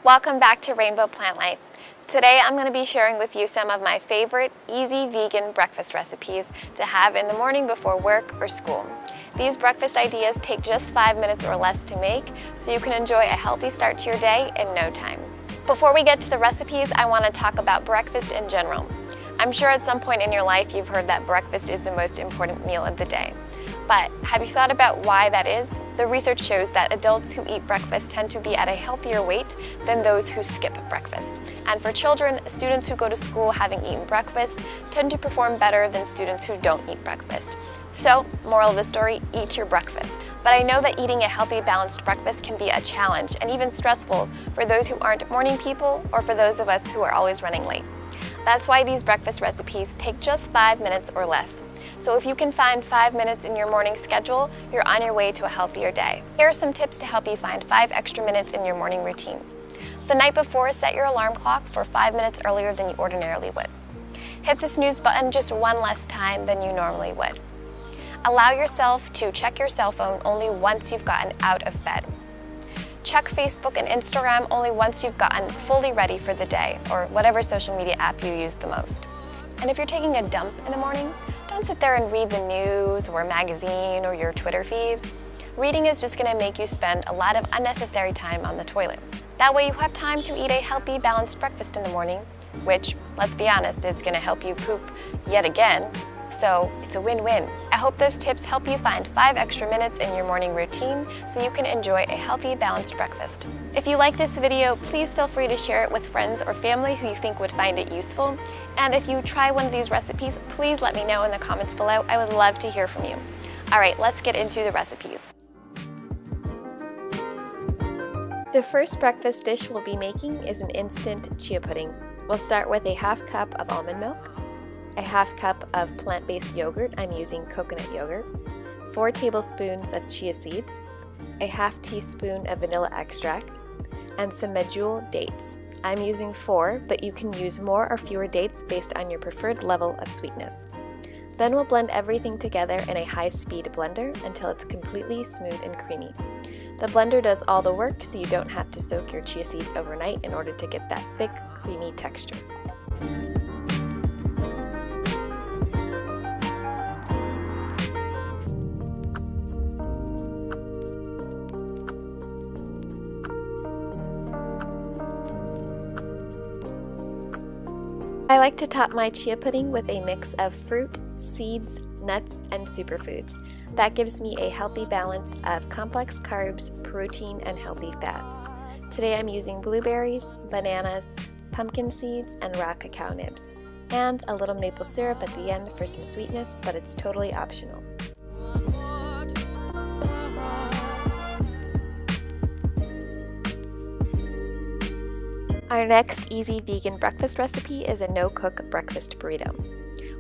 Welcome back to Rainbow Plant Life. Today I'm going to be sharing with you some of my favorite easy vegan breakfast recipes to have in the morning before work or school. These breakfast ideas take just 5 minutes or less to make, so you can enjoy a healthy start to your day in no time. Before we get to the recipes, I want to talk about breakfast in general. I'm sure at some point in your life you've heard that breakfast is the most important meal of the day. But have you thought about why that is? The research shows that adults who eat breakfast tend to be at a healthier weight than those who skip breakfast. And for children, students who go to school having eaten breakfast tend to perform better than students who don't eat breakfast. So, moral of the story, eat your breakfast. But I know that eating a healthy, balanced breakfast can be a challenge and even stressful for those who aren't morning people or for those of us who are always running late. That's why these breakfast recipes take just 5 minutes or less. So if you can find 5 minutes in your morning schedule, you're on your way to a healthier day. Here are some tips to help you find 5 extra minutes in your morning routine. The night before, set your alarm clock for 5 minutes earlier than you ordinarily would. Hit the snooze button just one less time than you normally would. Allow yourself to check your cell phone only once you've gotten out of bed. Check Facebook and Instagram only once you've gotten fully ready for the day, or whatever social media app you use the most. And if you're taking a dump in the morning, don't sit there and read the news or a magazine or your Twitter feed. Reading is just going to make you spend a lot of unnecessary time on the toilet. That way you have time to eat a healthy, balanced breakfast in the morning, which, let's be honest, is going to help you poop yet again. So it's a win-win. I hope those tips help you find 5 extra minutes in your morning routine so you can enjoy a healthy, balanced breakfast. If you like this video, please feel free to share it with friends or family who you think would find it useful. And if you try one of these recipes, please let me know in the comments below. I would love to hear from you. All right, let's get into the recipes. The first breakfast dish we'll be making is an instant chia pudding. We'll start with a half cup of almond milk, a half cup of plant-based yogurt, I'm using coconut yogurt, 4 tablespoons of chia seeds, a half teaspoon of vanilla extract, and some medjool dates. I'm using 4, but you can use more or fewer dates based on your preferred level of sweetness. Then we'll blend everything together in a high-speed blender until it's completely smooth and creamy. The blender does all the work, so you don't have to soak your chia seeds overnight in order to get that thick, creamy texture. I like to top my chia pudding with a mix of fruit, seeds, nuts, and superfoods. That gives me a healthy balance of complex carbs, protein, and healthy fats. Today I'm using blueberries, bananas, pumpkin seeds, and raw cacao nibs, and a little maple syrup at the end for some sweetness, but it's totally optional. Our next easy vegan breakfast recipe is a no-cook breakfast burrito.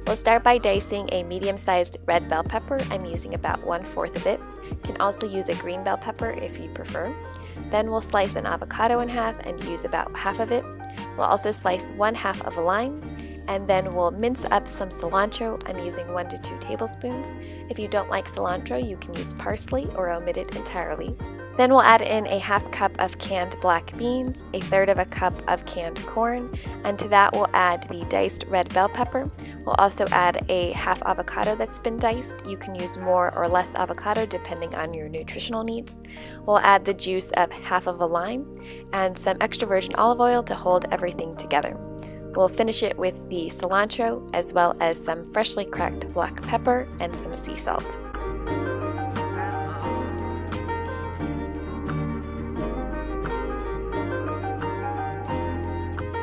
We'll start by dicing a medium-sized red bell pepper. I'm using about 1/4 of it. You can also use a green bell pepper if you prefer. Then we'll slice an avocado in half and use about half of it. We'll also slice 1/2 of a lime, and then we'll mince up some cilantro. I'm using 1 to 2 tablespoons. If you don't like cilantro, you can use parsley or omit it entirely. Then we'll add in a half cup of canned black beans, 1/3 of a cup of canned corn, and to that we'll add the diced red bell pepper. We'll also add a half avocado that's been diced. You can use more or less avocado depending on your nutritional needs. We'll add the juice of half of a lime and some extra virgin olive oil to hold everything together. We'll finish it with the cilantro as well as some freshly cracked black pepper and some sea salt.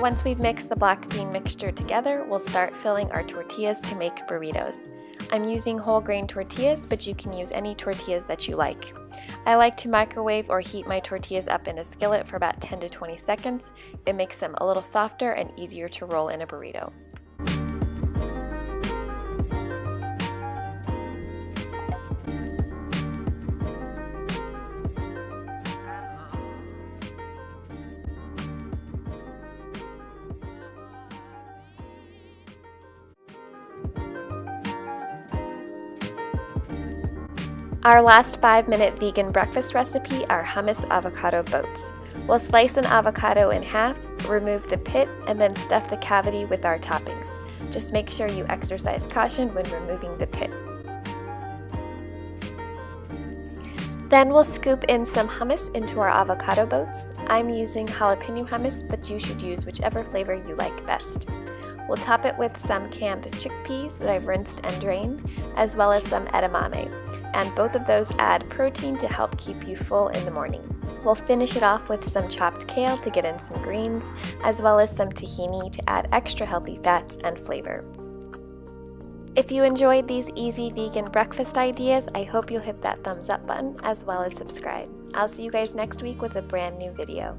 Once we've mixed the black bean mixture together, we'll start filling our tortillas to make burritos. I'm using whole grain tortillas, but you can use any tortillas that you like. I like to microwave or heat my tortillas up in a skillet for about 10 to 20 seconds. It makes them a little softer and easier to roll in a burrito. Our last 5-minute vegan breakfast recipe are hummus avocado boats. We'll slice an avocado in half, remove the pit, and then stuff the cavity with our toppings. Just make sure you exercise caution when removing the pit. Then we'll scoop in some hummus into our avocado boats. I'm using jalapeno hummus, but you should use whichever flavor you like best. We'll top it with some canned chickpeas that I've rinsed and drained, as well as some edamame, and both of those add protein to help keep you full in the morning. We'll finish it off with some chopped kale to get in some greens, as well as some tahini to add extra healthy fats and flavor. If you enjoyed these easy vegan breakfast ideas, I hope you'll hit that thumbs up button as well as subscribe. I'll see you guys next week with a brand new video.